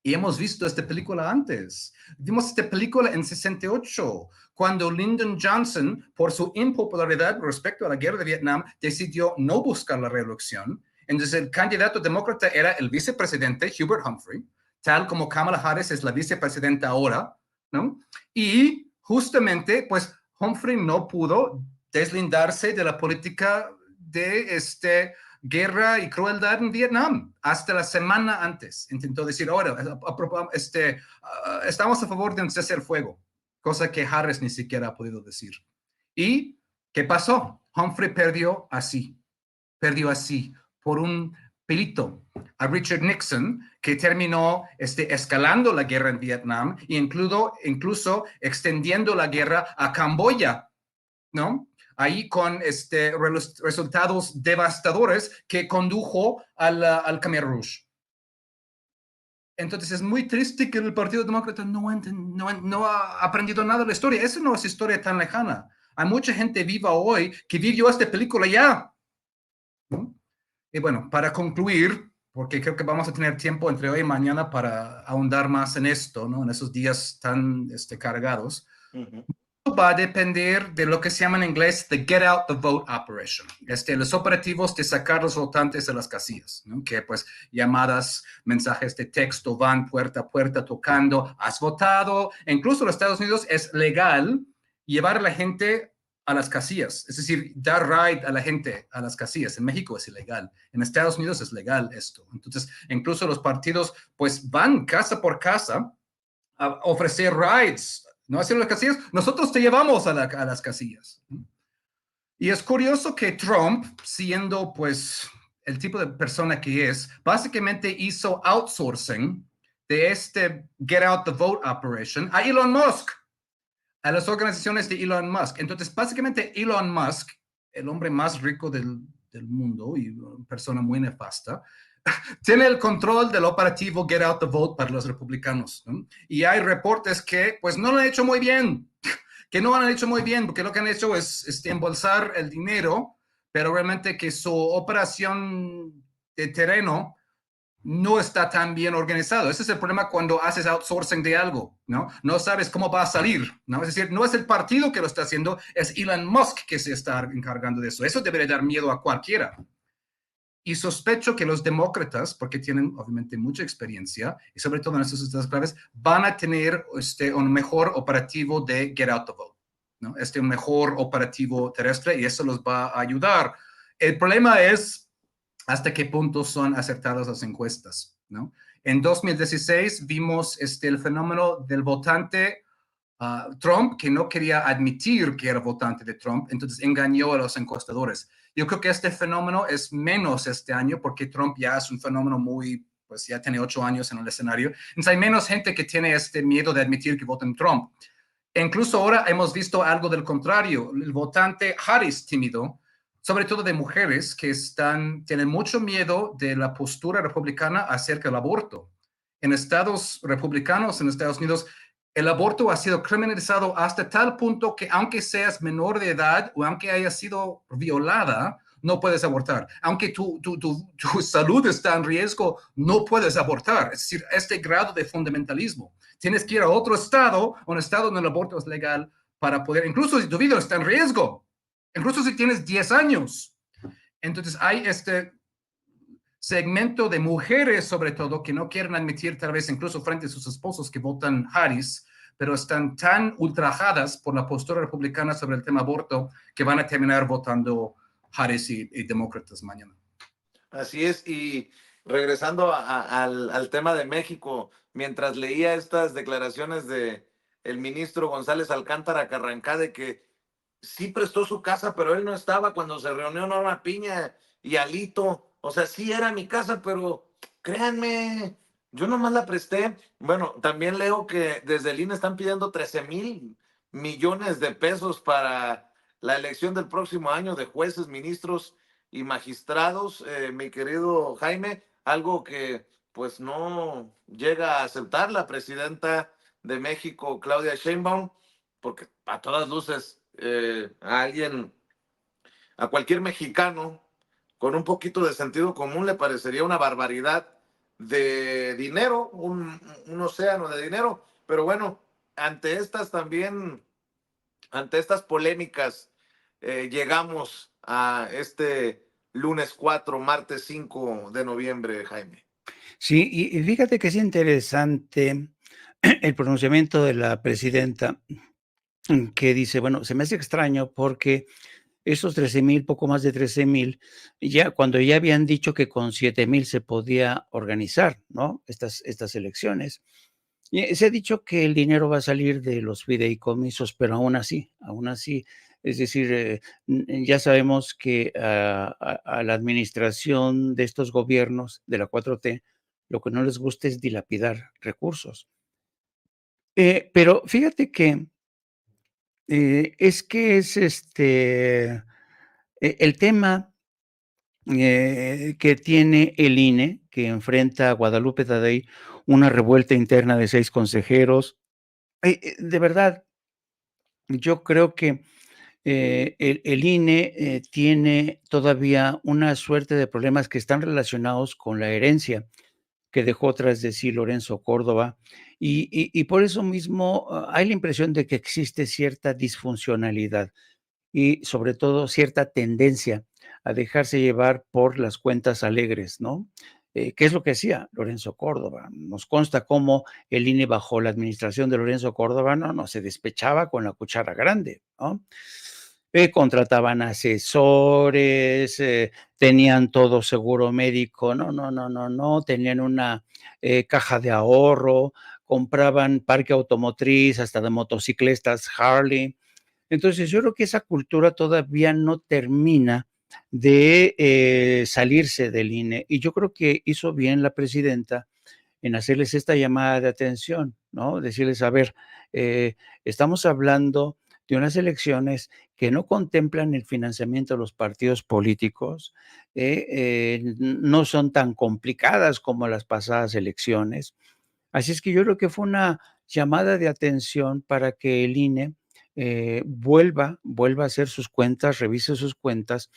Speaker 3: Y hemos visto esta película antes. Vimos esta película en 68, cuando Lyndon Johnson, por su impopularidad respecto a la guerra de Vietnam, decidió no buscar la reelección. Entonces, el candidato demócrata era el vicepresidente Hubert Humphrey, tal como Kamala Harris es la vicepresidenta ahora, ¿no? Y justamente, pues, Humphrey no pudo deslindarse de la política de guerra y crueldad en Vietnam. Hasta la semana antes intentó decir, ahora, estamos a favor de un cese al fuego, cosa que Harris ni siquiera ha podido decir. ¿Y qué pasó? Humphrey perdió así, por un pelito, a Richard Nixon, que terminó escalando la guerra en Vietnam e incluso extendiendo la guerra a Camboya, ¿no? Ahí con resultados devastadores que condujo al Khmer Rouge. Entonces es muy triste que el Partido Demócrata no ha aprendido nada de la historia. Esa no es historia tan lejana. Hay mucha gente viva hoy que vivió esta película ya, ¿no? Y bueno, para concluir, porque creo que vamos a tener tiempo entre hoy y mañana para ahondar más en esto, ¿no? En esos días tan cargados. Va a depender de lo que se llama en inglés the get out the vote operation, los operativos de sacar los votantes de las casillas, ¿no? Que pues llamadas, mensajes de texto van puerta a puerta tocando, has votado, incluso en los Estados Unidos es legal llevar a la gente a las casillas, es decir, dar ride a la gente a las casillas. En México es ilegal, en Estados Unidos es legal esto. Entonces, incluso los partidos pues van casa por casa a ofrecer rides, ¿no? Hacia las casillas, nosotros te llevamos a las casillas. Y es curioso que Trump, siendo pues el tipo de persona que es, básicamente hizo outsourcing de Get Out the Vote Operation a Elon Musk, a las organizaciones de Elon Musk. Entonces, básicamente Elon Musk, el hombre más rico del mundo y una persona muy nefasta, tiene el control del operativo Get Out the Vote para los republicanos, ¿no? Y hay reportes que pues no lo han hecho muy bien, porque lo que han hecho es embolsar el dinero, pero realmente que su operación de terreno no está tan bien organizado. Ese es el problema cuando haces outsourcing de algo, ¿no? No sabes cómo va a salir, ¿no? Es decir, no es el partido que lo está haciendo, es Elon Musk que se está encargando de eso. Eso debería dar miedo a cualquiera. Y sospecho que los demócratas, porque tienen obviamente mucha experiencia, y sobre todo en estos estados claves, van a tener un mejor operativo de Get Out the Vote, ¿no? Un mejor operativo terrestre, y eso los va a ayudar. El problema es hasta qué punto son acertadas las encuestas, ¿no? En 2016 vimos el fenómeno del votante Trump, que no quería admitir que era votante de Trump, entonces engañó a los encuestadores. Yo creo que este fenómeno es menos este año porque Trump ya es un fenómeno pues ya tiene 8 años en el escenario. Entonces hay menos gente que tiene este miedo de admitir que votan Trump. E incluso ahora hemos visto algo del contrario. El votante Harris tímido, sobre todo de mujeres que tienen mucho miedo de la postura republicana acerca del aborto. En estados republicanos, en Estados Unidos, el aborto ha sido criminalizado hasta tal punto que aunque seas menor de edad o aunque hayas sido violada, no puedes abortar. Aunque tu salud está en riesgo, no puedes abortar. Es decir, este grado de fundamentalismo. Tienes que ir a otro estado, un estado donde el aborto es legal para poder, incluso si tu vida está en riesgo, incluso si tienes 10 años. Entonces hay este segmento de mujeres, sobre todo, que no quieren admitir, tal vez incluso frente a sus esposos, que votan Harris, pero están tan ultrajadas por la postura republicana sobre el tema aborto que van a terminar votando Harris y demócratas mañana.
Speaker 4: Así es, y regresando al tema de México, mientras leía estas declaraciones de el ministro González Alcántara Carrancá de que sí prestó su casa, pero él no estaba cuando se reunió Norma Piña y Alito. O sea, sí era mi casa, pero créanme, yo nomás la presté. Bueno, también leo que desde el INE están pidiendo 13,000 millones de pesos para la elección del próximo año de jueces, ministros y magistrados, mi querido Jaime, algo que pues no llega a aceptar la presidenta de México, Claudia Sheinbaum, porque a todas luces a cualquier mexicano con un poquito de sentido común le parecería una barbaridad de dinero, un océano de dinero, pero bueno, ante estas polémicas, llegamos a este lunes 4, martes 5 de noviembre, Jaime.
Speaker 2: Sí, y fíjate que es interesante el pronunciamiento de la presidenta que dice, bueno, se me hace extraño porque esos 13,000, poco más de 13,000, cuando ya habían dicho que con 7,000 se podía organizar, ¿no? Estas elecciones. Y se ha dicho que el dinero va a salir de los fideicomisos, pero aún así, es decir, ya sabemos que a la administración de estos gobiernos de la 4T, lo que no les gusta es dilapidar recursos. Pero fíjate que Es que es el tema que tiene el INE, que enfrenta a Guadalupe Tadei, una revuelta interna de 6 consejeros. De verdad, yo creo que el INE tiene todavía una suerte de problemas que están relacionados con la herencia que dejó tras de sí Lorenzo Córdoba, y por eso mismo hay la impresión de que existe cierta disfuncionalidad y sobre todo cierta tendencia a dejarse llevar por las cuentas alegres, ¿no? ¿Qué es lo que hacía Lorenzo Córdoba? Nos consta cómo el INE bajo la administración de Lorenzo Córdoba no se despechaba con la cuchara grande, ¿no? Contrataban asesores, tenían todo seguro médico, no, tenían una caja de ahorro, compraban parque automotriz, hasta de motocicletas Harley. Entonces, yo creo que esa cultura todavía no termina de salirse del INE, y yo creo que hizo bien la presidenta en hacerles esta llamada de atención, ¿no? Decirles, a ver, estamos hablando de unas elecciones que no contemplan el financiamiento de los partidos políticos, no son tan complicadas como las pasadas elecciones. Así es que yo creo que fue una llamada de atención para que el INE vuelva a hacer sus cuentas, revise sus cuentas,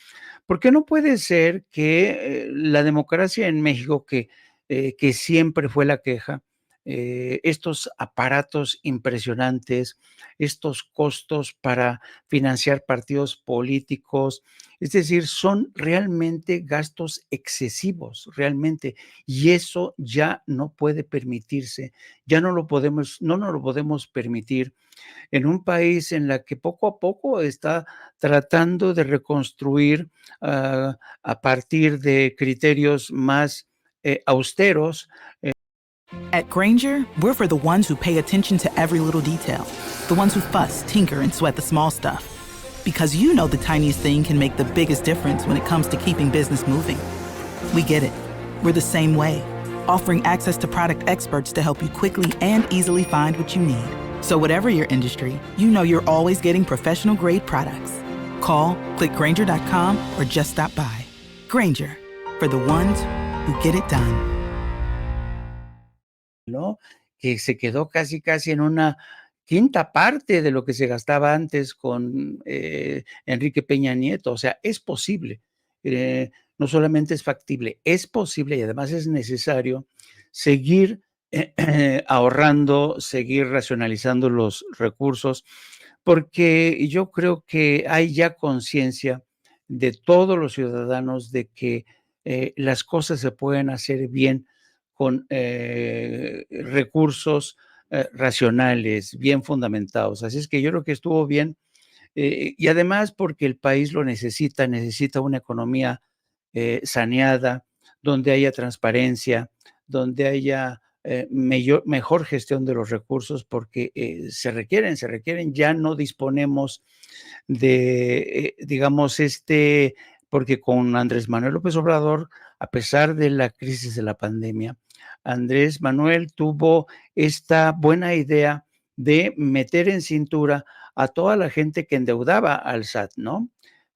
Speaker 2: porque no puede ser que la democracia en México, que siempre fue la queja, estos aparatos impresionantes, estos costos para financiar partidos políticos, es decir, son realmente gastos excesivos, realmente, y eso ya no puede permitirse, ya no nos lo podemos permitir en un país en la que poco a poco está tratando de reconstruir a partir de criterios más austeros.
Speaker 5: At Granger, we're for the ones who pay attention to every little detail, the ones who fuss, tinker, and sweat the small stuff. Because you know the tiniest thing can make the biggest difference when it comes to keeping business moving. We get it. We're the same way, offering access to product experts to help you quickly and easily find what you need. So whatever your industry, you know you're always getting professional grade products. Call, click Grainger.com, or just stop by. Grainger, for the ones who get it done.
Speaker 2: ¿No? Que se quedó casi en una quinta parte de lo que se gastaba antes con Enrique Peña Nieto. O sea, es posible, no solamente es factible, es posible y además es necesario seguir ahorrando, seguir racionalizando los recursos, porque yo creo que hay ya conciencia de todos los ciudadanos de que las cosas se pueden hacer bien con recursos racionales, bien fundamentados. Así es que yo creo que estuvo bien y además porque el país lo necesita una economía saneada, donde haya transparencia, donde haya mejor gestión de los recursos, porque se requieren, ya no disponemos de, digamos, porque con Andrés Manuel López Obrador, a pesar de la crisis de la pandemia, Andrés Manuel tuvo esta buena idea de meter en cintura a toda la gente que endeudaba al SAT, ¿no?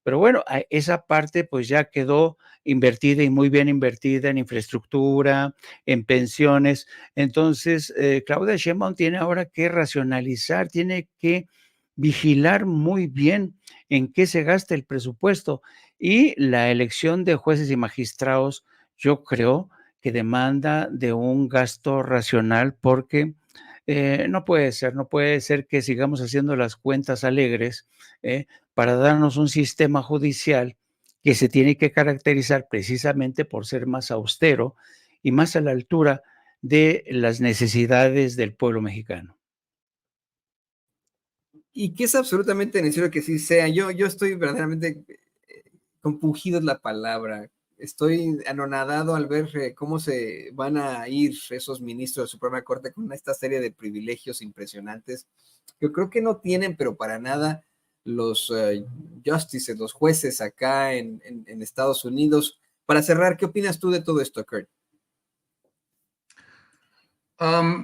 Speaker 2: Pero bueno, esa parte pues ya quedó invertida y muy bien invertida en infraestructura, en pensiones. Entonces, Claudia Sheinbaum tiene ahora que racionalizar, tiene que vigilar muy bien en qué se gasta el presupuesto, y la elección de jueces y magistrados, yo creo que demanda de un gasto racional, porque no puede ser que sigamos haciendo las cuentas alegres para darnos un sistema judicial que se tiene que caracterizar precisamente por ser más austero y más a la altura de las necesidades del pueblo mexicano.
Speaker 1: Y que es absolutamente necesario que sí sea. Yo estoy verdaderamente compungido, es la palabra. Estoy anonadado al ver cómo se van a ir esos ministros de Suprema Corte con esta serie de privilegios impresionantes. Yo creo que no tienen, pero para nada, los justices, los jueces acá en Estados Unidos. Para cerrar, ¿qué opinas tú de todo esto, Kurt?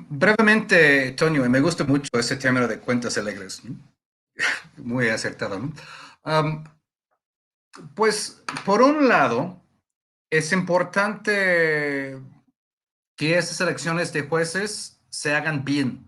Speaker 3: Brevemente, Toño, y me gusta mucho ese término de cuentas alegres, ¿no? Muy acertado, ¿no? Pues, por un lado, es importante que estas elecciones de jueces se hagan bien,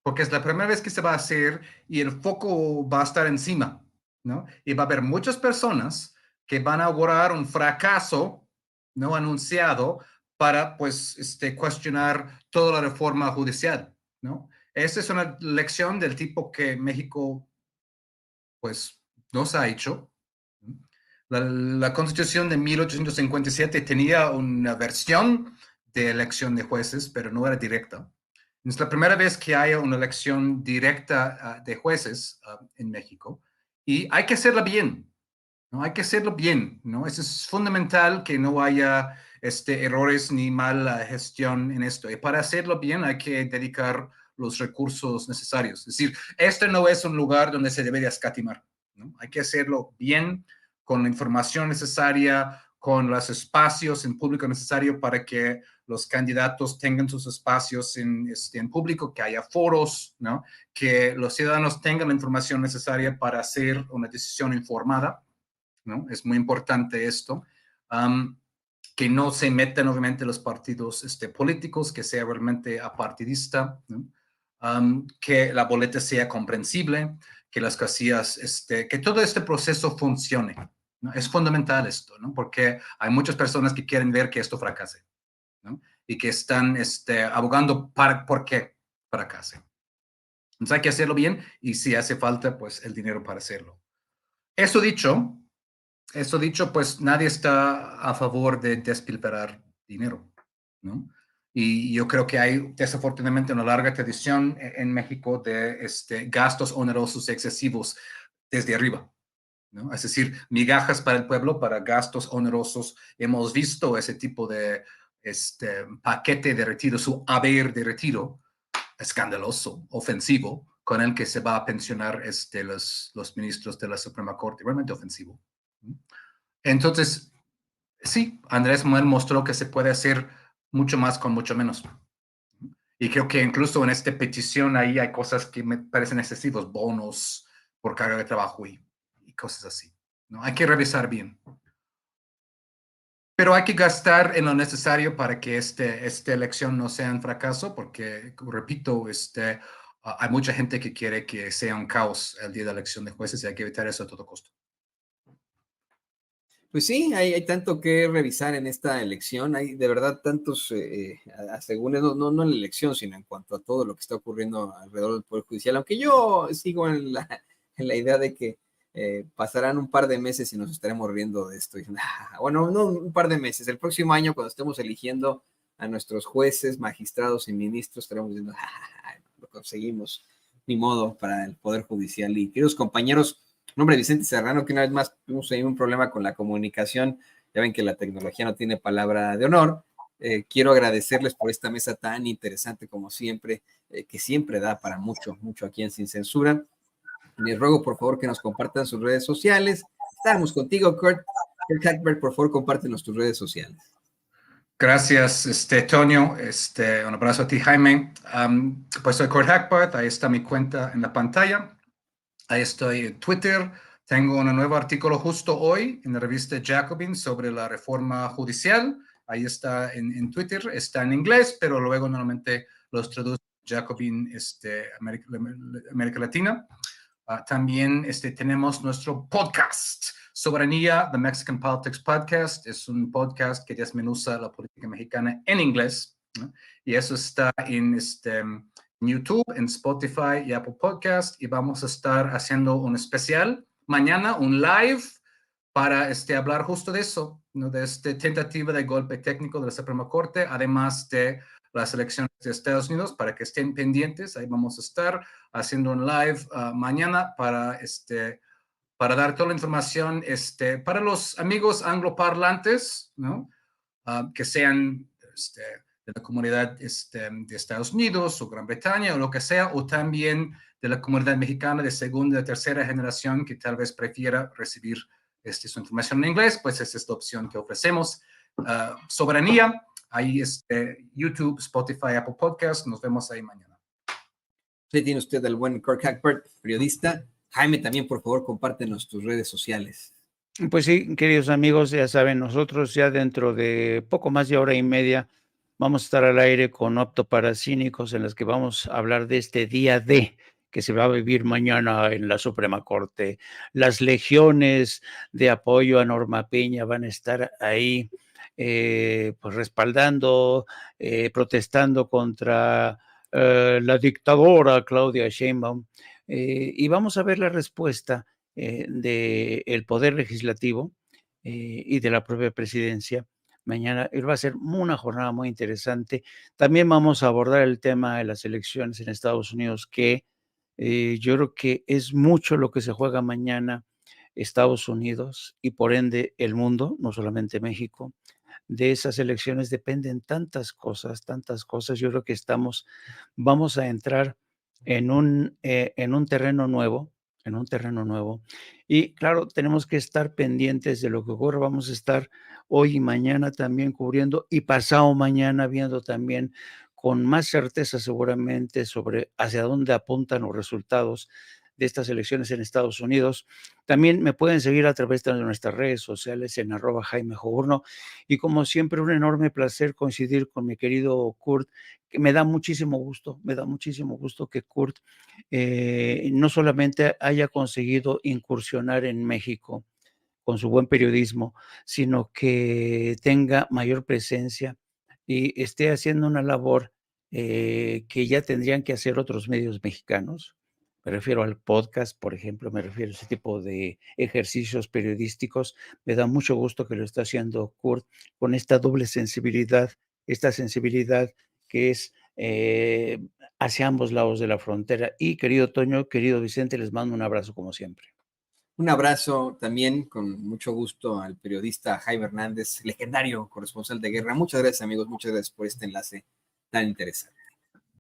Speaker 3: porque es la primera vez que se va a hacer y el foco va a estar encima, ¿no? Y va a haber muchas personas que van a augurar un fracaso no anunciado para, pues, cuestionar toda la reforma judicial, ¿no? Esta es una lección del tipo que México, pues, no se ha hecho. La Constitución de 1857 tenía una versión de elección de jueces, pero no era directa. Es la primera vez que haya una elección directa de jueces en México y hay que hacerla bien, ¿no? Hay que hacerlo bien, ¿no? Eso es fundamental que no haya errores ni mala gestión en esto. Y para hacerlo bien hay que dedicar los recursos necesarios. Es decir, este no es un lugar donde se debe de escatimar, ¿no? Hay que hacerlo bien, con la información necesaria, con los espacios en público necesario para que los candidatos tengan sus espacios en público, que haya foros, ¿no? Que los ciudadanos tengan la información necesaria para hacer una decisión informada, ¿no? Es muy importante esto. Que no se metan obviamente los partidos políticos, que sea realmente apartidista, ¿no? Que la boleta sea comprensible, que las casillas, que todo este proceso funcione, ¿no? Es fundamental esto, ¿no? Porque hay muchas personas que quieren ver que esto fracase, ¿no? Y que están abogando por qué fracase. Entonces hay que hacerlo bien y si hace falta, pues el dinero para hacerlo. Eso dicho, pues nadie está a favor de despilfarrar dinero, ¿no? Y yo creo que hay desafortunadamente una larga tradición en México de gastos onerosos excesivos desde arriba, ¿no? Es decir, migajas para el pueblo, para gastos onerosos. Hemos visto ese tipo de paquete de retiro, su haber de retiro, escandaloso, ofensivo, con el que se va a pensionar los ministros de la Suprema Corte, realmente ofensivo. Entonces, sí, Andrés Manuel mostró que se puede hacer mucho más con mucho menos. Y creo que incluso en esta petición ahí hay cosas que me parecen excesivos, bonos por carga de trabajo y cosas así, ¿no? Hay que revisar bien. Pero hay que gastar en lo necesario para que esta elección no sea un fracaso, porque, repito, hay mucha gente que quiere que sea un caos el día de la elección de jueces y hay que evitar eso a todo costo.
Speaker 1: Pues sí, hay tanto que revisar en esta elección, hay de verdad tantos, según no en la elección, sino en cuanto a todo lo que está ocurriendo alrededor del Poder Judicial, aunque yo sigo en la idea de que pasarán un par de meses y nos estaremos riendo de esto. Bueno, no un par de meses, el próximo año cuando estemos eligiendo a nuestros jueces, magistrados y ministros, estaremos diciendo, lo conseguimos, ni modo, para el Poder Judicial. Y queridos compañeros, nombre Vicente Serrano, que una vez más tuvimos ahí un problema con la comunicación. Ya ven que la tecnología no tiene palabra de honor. Quiero agradecerles por esta mesa tan interesante como siempre, que siempre da para mucho, mucho aquí en Sin Censura. Les ruego por favor que nos compartan sus redes sociales. Estamos contigo, Kurt. Kurt Hackberg, por favor, compártenos tus redes sociales.
Speaker 3: Gracias, Tonio. Un abrazo a ti, Jaime. Pues soy Kurt Hackberg, ahí está mi cuenta en la pantalla. Ahí estoy en Twitter. Tengo un nuevo artículo justo hoy en la revista Jacobin sobre la reforma judicial. Ahí está en Twitter. Está en inglés, pero luego normalmente los traduce Jacobin América Latina. También tenemos nuestro podcast, Soberanía, The Mexican Politics Podcast. Es un podcast que desmenuza la política mexicana en inglés, ¿no? Y eso está en YouTube, en Spotify y Apple Podcast. Y vamos a estar haciendo un especial mañana, un live, para hablar justo de eso, ¿no? De esta tentativa de golpe técnico de la Suprema Corte, además de las elecciones de Estados Unidos, para que estén pendientes. Ahí vamos a estar haciendo un live mañana para dar toda la información para los amigos angloparlantes, ¿no? Que sean de la comunidad de Estados Unidos o Gran Bretaña o lo que sea, o también de la comunidad mexicana de segunda o tercera generación que tal vez prefiera recibir su información en inglés, pues es esta opción que ofrecemos. Soberanía, ahí YouTube, Spotify, Apple Podcast. Nos vemos ahí mañana.
Speaker 1: Sí, tiene usted al buen Kurt Hackberg, periodista, Jaime, también, por favor, compártenos tus redes sociales.
Speaker 2: Pues sí, queridos amigos, ya saben, nosotros ya dentro de poco más de hora y media vamos a estar al aire con Apto para Cínicos, en las que vamos a hablar de este día D que se va a vivir mañana en la Suprema Corte. Las legiones de apoyo a Norma Peña van a estar ahí, pues respaldando, protestando contra la dictadora Claudia Sheinbaum, y vamos a ver la respuesta del Poder Legislativo y de la propia presidencia. Mañana va a ser una jornada muy interesante. También vamos a abordar el tema de las elecciones en Estados Unidos, que yo creo que es mucho lo que se juega mañana Estados Unidos y por ende el mundo, no solamente México. De esas elecciones dependen tantas cosas, tantas cosas. Yo creo que vamos a entrar en un terreno nuevo, en un terreno nuevo. Y claro, tenemos que estar pendientes de lo que ocurre. Vamos a estar hoy y mañana también cubriendo y pasado mañana viendo también con más certeza seguramente sobre hacia dónde apuntan los resultados de estas elecciones en Estados Unidos. También me pueden seguir a través de nuestras redes sociales en @JaimeJourno. Y como siempre, un enorme placer coincidir con mi querido Kurt, que me da muchísimo gusto que Kurt no solamente haya conseguido incursionar en México con su buen periodismo, sino que tenga mayor presencia y esté haciendo una labor que ya tendrían que hacer otros medios mexicanos. Me refiero al podcast, por ejemplo, me refiero a ese tipo de ejercicios periodísticos. Me da mucho gusto que lo está haciendo Kurt con esta doble sensibilidad, esta sensibilidad que es hacia ambos lados de la frontera. Y querido Toño, querido Vicente, les mando un abrazo como siempre.
Speaker 1: Un abrazo también con mucho gusto al periodista Jaime Hernández, legendario corresponsal de guerra. Muchas gracias, amigos. Muchas gracias por este enlace tan interesante.